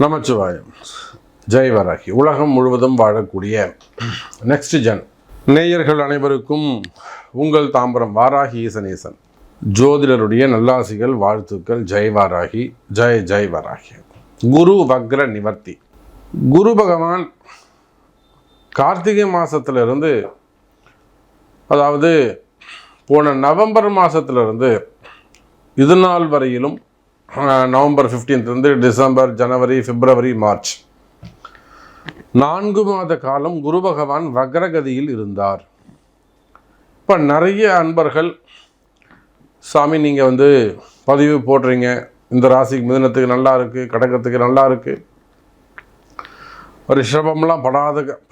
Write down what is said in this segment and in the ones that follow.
நமச்சிவாயம். ஜெய் வராகி. உலகம் முழுவதும் வாழக்கூடிய நெக்ஸ்ட் ஜென் நேயர்கள் அனைவருக்கும் உங்கள் தாம்பரம் வாராகி ஈசனேசன் ஜோதிடருடைய நல்லாசிகள், வாழ்த்துக்கள். ஜெய் வாராகி, ஜெய் ஜெய் வராகி. குரு வக்ர நிவர்த்தி. குரு பகவான் கார்த்திகை மாதத்திலிருந்து, அதாவது போன நவம்பர் மாதத்திலிருந்து இது நாள் வரையிலும், நவம்பர் 15 டிசம்பர், ஜனவரி, பிப்ரவரி, மார்ச் 4 மாத காலம் குரு பகவான் வக்ரகதியில் இருந்தார். இப்போ நிறைய அன்பர்கள், சாமி நீங்கள் பதிவு போடுறீங்க, இந்த ராசிக்கு மிதுனத்துக்கு நல்லா இருக்குது, கடகத்துக்கு நல்லா இருக்குது, ரிஷபம்லாம்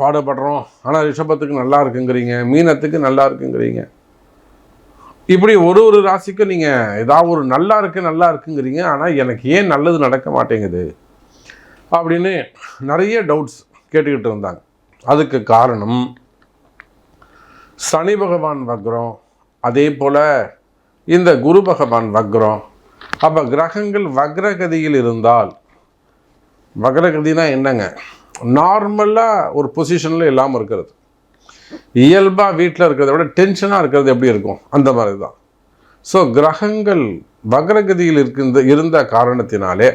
பாடுபடுறோம் ஆனால் ரிஷபத்துக்கு நல்லா இருக்குங்கிறீங்க, மீனத்துக்கு நல்லா இருக்குங்கிறீங்க. இப்படி ஒரு ராசிக்கு நீங்கள் ஏதாவது ஒரு நல்லா இருக்குங்கிறீங்க, ஆனால் எனக்கு ஏன் நல்லது நடக்க மாட்டேங்குது அப்படின்னு நிறைய டவுட்ஸ் கேட்டுக்கிட்டு இருந்தாங்க. அதுக்கு காரணம் சனி பகவான் வக்ரம், அதே போல் இந்த குரு பகவான் வக்ரம். அப்போ கிரகங்கள் வக்ரகதியில் இருந்தால், வக்ரகதினா என்னங்க, நார்மலாக ஒரு பொசிஷனில் இல்லாமல் இருக்கிறது, இயல்பாக வீட்டில் இருக்கிறத விட டென்ஷனாக இருக்கிறது எப்படி இருக்கும், அந்த மாதிரி தான். ஸோ கிரகங்கள் வக்ரகதியில் இருந்த காரணத்தினாலே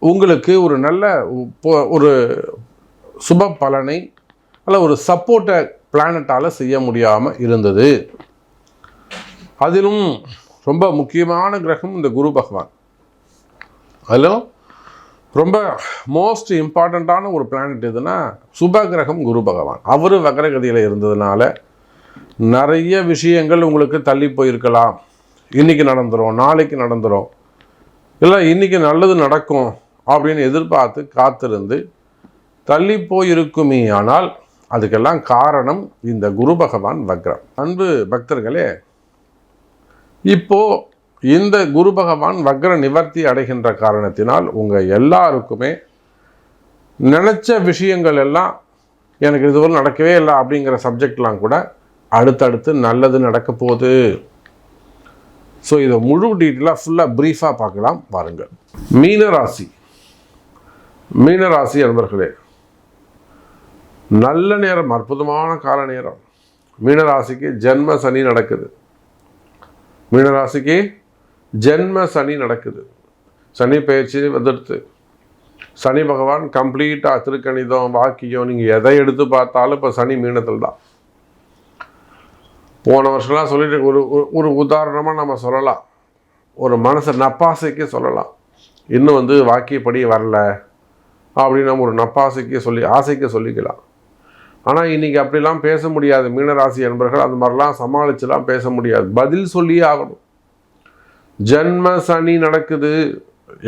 உங்களுக்கு ஒரு நல்ல ஒரு சுப பலனை அல்ல ஒரு சப்போர்ட்டை பிளானட்டால் செய்ய முடியாமல் இருந்தது. அதிலும் ரொம்ப முக்கியமான கிரகம் இந்த குரு பகவான். அதிலும் ரொம்ப மோஸ்ட் இம்பார்ட்டண்ட்டான ஒரு பிளானட் எதுனா சுப கிரகம் குரு பகவான். அவர் வக்ரகதியில் இருந்ததுனால நிறைய விஷயங்கள் உங்களுக்கு தள்ளி போயிருக்கலாம். இன்றைக்கி நடந்துடும், நாளைக்கு நடந்துடும், இல்லை இன்றைக்கி நல்லது நடக்கும் அப்படின்னு எதிர்பார்த்து காத்திருந்து தள்ளி போயிருக்குமே. ஆனால் அதுக்கெல்லாம் காரணம் இந்த குரு பகவான் வக்ரம். அன்பு பக்தர்களே, இப்போது இந்த குரு பகவான் வக்ர நிவர்த்தி அடைகின்ற காரணத்தினால் உங்கள் எல்லாருக்குமே நினச்ச விஷயங்கள் எல்லாம், எனக்கு இதுவரை நடக்கவே இல்லை அப்படிங்கிற சப்ஜெக்ட்லாம் கூட அடுத்தடுத்து நல்லது நடக்க போகுது. ஸோ இதை முழு டீட்டெயிலாக ஃபுல்லாக ப்ரீஃபாக பார்க்கலாம் பாருங்கள். மீனராசி அன்பர்களே, நல்ல நேரம், அற்புதமான கால நேரம். மீனராசிக்கு ஜென்ம சனி நடக்குது. மீனராசிக்கு ஜென்ம சனி நடக்குது. சனி பயிற்சி வந்துடுது. சனி பகவான் கம்ப்ளீட்டாக திருக்கணிதம், வாக்கியம், நீங்கள் எதை எடுத்து பார்த்தாலும் இப்போ சனி மீனத்தில் தான். போன வருஷம்லாம் சொல்லிட்டு ஒரு உதாரணமாக நம்ம சொல்லலாம், ஒரு மனசை நப்பாசைக்கு சொல்லலாம். இன்னும் வாக்கியப்படி வரல அப்படின்னு நம்ம ஒரு நப்பாசைக்கு ஆசைக்கு சொல்லிக்கலாம். ஆனால் இன்றைக்கி அப்படிலாம் பேச முடியாது. மீனராசி என்பர்கள் அந்த மாதிரிலாம் சமாளிச்சுலாம் பேச முடியாது, பதில் சொல்லியே ஆகணும். ஜென்ம சனி நடக்குது.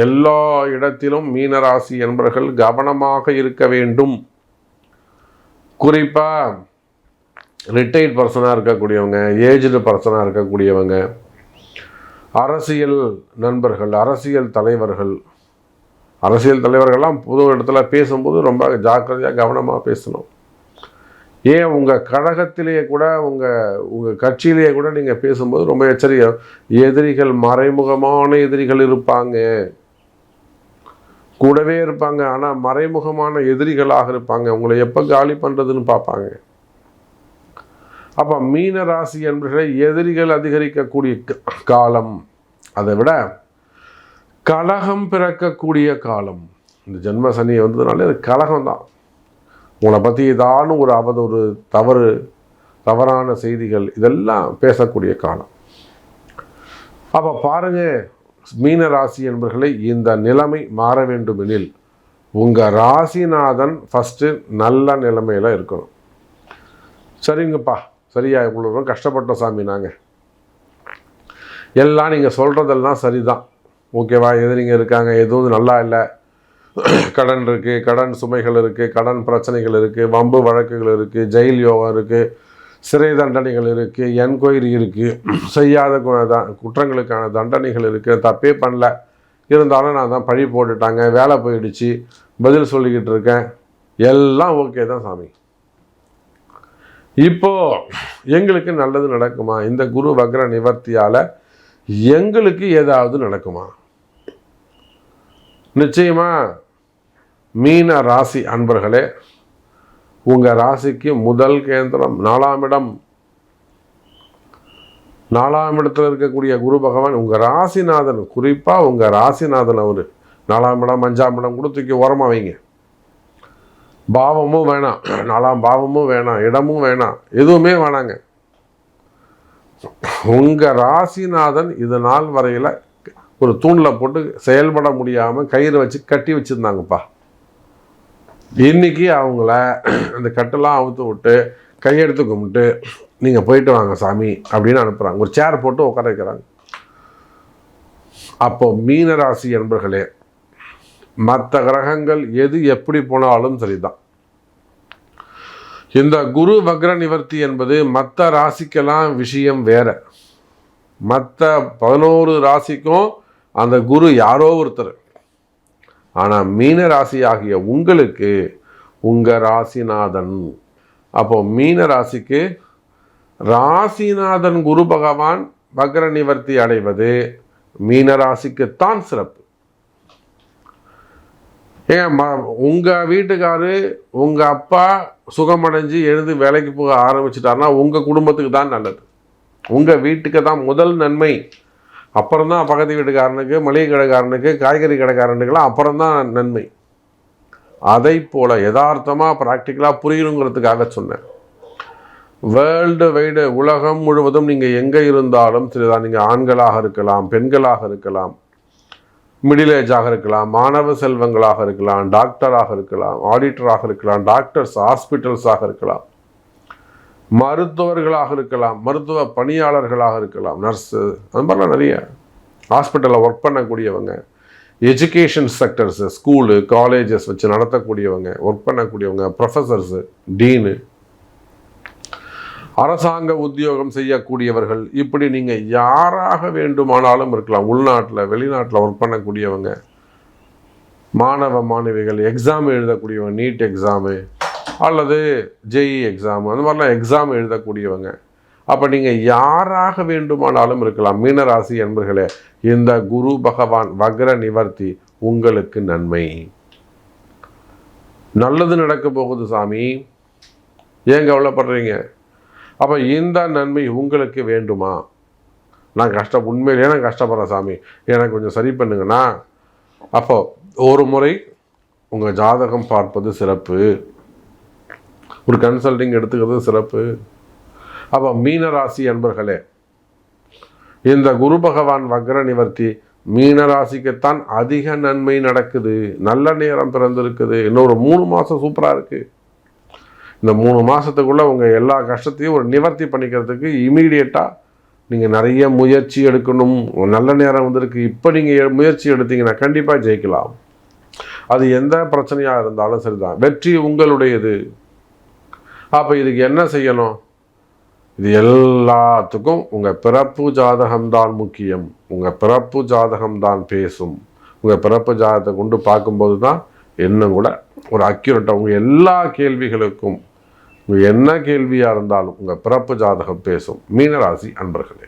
எல்லா இடத்திலும் மீனராசி என்பர்கள் கவனமாக இருக்க வேண்டும். குறிப்பாக ரிட்டையர்ட் பர்சனாக இருக்கக்கூடியவங்க, ஏஜ்டு பர்சனாக இருக்கக்கூடியவங்க, அரசியல் நண்பர்கள், அரசியல் தலைவர்கள்லாம் பொது இடத்துல பேசும்போது ரொம்ப ஜாக்கிரதையாக கவனமாக பேசணும். ஏன் உங்கள் கழகத்திலேயே கூட, உங்கள் கட்சியிலேயே கூட நீங்கள் பேசும்போது ரொம்ப எச்சரிக்கை. எதிரிகள், மறைமுகமான எதிரிகள் இருப்பாங்க, கூடவே இருப்பாங்க, ஆனால் மறைமுகமான எதிரிகளாக இருப்பாங்க. உங்களை எப்போ காலி பண்ணுறதுன்னு பார்ப்பாங்க. அப்போ மீன ராசி என்பதை எதிரிகள் அதிகரிக்கக்கூடிய காலம், அதை விட கலகம் பிறக்கக்கூடிய காலம். இந்த ஜென்ம சனி வந்ததுனால அது கலகம்தான். உங்களை பற்றி ஏதானு ஒரு அவதூறு, தவறான செய்திகள், இதெல்லாம் பேசக்கூடிய காலம். அப்போ பாருங்கள், மீன ராசி என்பர்களை இந்த நிலைமை மாற வேண்டுமெனில் உங்கள் ராசிநாதன் ஃபஸ்ட்டு நல்ல நிலைமையில் இருக்கணும். சரிங்கப்பா, சரியா, இவ்வளோ கஷ்டப்பட்டோம் சாமி, நாங்கள் எல்லாம் நீங்கள் சொல்கிறதெல்லாம் சரிதான், ஓகேவா, எதிரிங்க இருக்காங்க, எதுவும் நல்லா இல்லை, கடன் இருக்குது, கடன் சுமைகள் இருக்குது, கடன் பிரச்சனைகள் இருக்குது, வம்பு வழக்குகள் இருக்குது, ஜெயில் யோகம் இருக்குது, சிறை தண்டனைகள் இருக்குது, என்கொயரி இருக்குது, செய்யாத குற்றங்களுக்கான தண்டனைகள் இருக்குது, தப்பே பண்ணல, இருந்தாலும் நான் தான் பழி போட்டுட்டாங்க, வேலை போயிடுச்சு, பதில் சொல்லிக்கிட்டு இருக்கேன், எல்லாம் ஓகே தான் சாமி. இப்போது எங்களுக்கு நல்லது நடக்குமா? இந்த குரு வக்ர நிவர்த்தியால் எங்களுக்கு ஏதாவது நடக்குமா? நிச்சயமா மீன ராசி அன்பர்களே, உங்கள் ராசிக்கு முதல் கேந்திரம் 4ஆம் இடம். 4ஆம் இடத்துல இருக்கக்கூடிய குரு பகவான் உங்கள் ராசிநாதன். குறிப்பாக உங்கள் ராசிநாதன் அவர் 4ஆம் இடம் 5ஆம் இடம் கூட தூக்கி ஓரமாக வைங்க. பாவமும் வேணாம், 4ஆம் பாவமும் வேணாம், இடமும் வேணாம், எதுவுமே வேணாங்க. உங்கள் ராசிநாதன் இது நாள் வரையில் ஒரு தூணில் போட்டு செயல்பட முடியாமல் கயிறு வச்சு கட்டி வச்சுருந்தாங்கப்பா. இன்னைக்கு அவங்கள அந்த கட்டெல்லாம் அவுத்து விட்டு கையெடுத்து கும்பிட்டு நீங்கள் போயிட்டு வாங்க சாமி அப்படின்னு அனுப்புகிறாங்க. ஒரு சேர் போட்டு உட்கார வைக்கிறாங்க. அப்போ மீனராசி என்பர்களே, மற்ற கிரகங்கள் எது எப்படி போனாலும் சரிதான். இந்த குரு வக்ர நிவர்த்தி என்பது மற்ற ராசிக்கெல்லாம் விஷயம் வேற. மற்ற 11 ராசிக்கும் அந்த குரு யாரோ ஒருத்தர். ஆனால் மீன ராசி ஆகிய உங்களுக்கு உங்கள் ராசிநாதன். அப்போ மீன ராசிக்கு ராசிநாதன் குரு பகவான் வக்ர நிவர்த்தி அடைவது மீனராசிக்குத்தான் சிறப்பு. ஏன் உங்கள் வீட்டுக்காரு உங்கள் அப்பா சுகமடைஞ்சு எழுந்து வேலைக்கு போக ஆரம்பிச்சிட்டாருன்னா உங்கள் குடும்பத்துக்கு தான் நல்லது. உங்கள் வீட்டுக்கு தான் முதல் நன்மை. அப்புறம்தான் பக்கத்து வீட்டுக்காரனுக்கு, மளிகை கடைக்காரனுக்கு, காய்கறி கடைக்காரனுக்கெல்லாம் அப்புறம்தான் நன்மை. அதை போல் யதார்த்தமாக ப்ராக்டிக்கலாக புரியணுங்கிறதுக்காக சொன்னேன். வேர்ல்டு வைடு உலகம் முழுவதும் நீங்கள் எங்கே இருந்தாலும் சரிதான். நீங்கள் ஆண்களாக இருக்கலாம், பெண்களாக இருக்கலாம், மிடில் ஏஜாக இருக்கலாம், மாணவ செல்வங்களாக இருக்கலாம், டாக்டராக இருக்கலாம், ஆடிட்டராக இருக்கலாம், டாக்டர்ஸ் ஹாஸ்பிட்டல்ஸாக இருக்கலாம், மருத்துவர்களாக இருக்கலாம், மருத்துவ பணியாளர்களாக இருக்கலாம், நர்ஸு, அது மாதிரிலாம் நிறைய ஹாஸ்பிட்டலில் ஒர்க் பண்ணக்கூடியவங்க, எஜுகேஷன் செக்டர்ஸு, ஸ்கூலு காலேஜஸ் வச்சு நடத்தக்கூடியவங்க, ஒர்க் பண்ணக்கூடியவங்க, ப்ரொஃபஸர்ஸு, டீனு, அரசாங்க உத்தியோகம் செய்யக்கூடியவர்கள், இப்படி நீங்கள் யாராக வேண்டுமானாலும் இருக்கலாம். உள்நாட்டில் வெளிநாட்டில் ஒர்க் பண்ணக்கூடியவங்க, மாணவ மாணவிகள், எக்ஸாம் எழுதக்கூடியவங்க, நீட் எக்ஸாமு அல்லது ஜேஇ எக்ஸாமு, அந்த மாதிரிலாம் எக்ஸாம் எழுதக்கூடியவங்க. அப்போ நீங்கள் யாராக வேண்டுமானாலும் இருக்கலாம். மீனராசி என்பர்களே, இந்த குரு பகவான் வக்ர நிவர்த்தி உங்களுக்கு நன்மை. நல்லது நடக்க போகுது சாமி, ஏன் கவலைப்படுறீங்க? அப்போ இந்த நன்மை உங்களுக்கு வேண்டுமா? நான் உண்மையிலேயே நான் கஷ்டப்படுறேன் சாமி, எனக்கு கொஞ்சம் சரி பண்ணுங்கண்ணா. அப்போ ஒரு முறை உங்கள் ஜாதகம் பார்ப்பது சிறப்பு, ஒரு கன்சல்டிங் எடுத்துக்கிறது சிறப்பு. அப்போ மீனராசி அன்பர்களே, இந்த குரு பகவான் வக்ர நிவர்த்தி மீனராசிக்குத்தான் அதிக நன்மை நடக்குது. நல்ல நேரம் பிறந்திருக்குது. இன்னொரு 3 மாதம் சூப்பராக இருக்குது. இந்த 3 மாதத்துக்குள்ளே உங்கள் எல்லா கஷ்டத்தையும் ஒரு நிவர்த்தி பண்ணிக்கிறதுக்கு இமீடியட்டாக நீங்கள் நிறைய முயற்சி எடுக்கணும். நல்ல நேரம் வந்திருக்கு. இப்போ நீங்கள் முயற்சி எடுத்தீங்கன்னா கண்டிப்பாக ஜெயிக்கலாம். அது எந்த பிரச்சனையாக இருந்தாலும் சரிதான், வெற்றி உங்களுடையது. அப்போ இதுக்கு என்ன செய்யணும்? இது எல்லாத்துக்கும் உங்கள் பிறப்பு ஜாதகம்தான் முக்கியம். உங்கள் பிறப்பு ஜாதகம்தான் பேசும். உங்கள் பிறப்பு ஜாதகத்தை கொண்டு பார்க்கும்போது தான் இன்னும் கூட ஒரு அக்யூரேட்டாக உங்கள் எல்லா கேள்விகளுக்கும், என்ன கேள்வியாக இருந்தாலும் உங்கள் பிறப்பு ஜாதகம் பேசும். மீனராசி அன்பர்களே.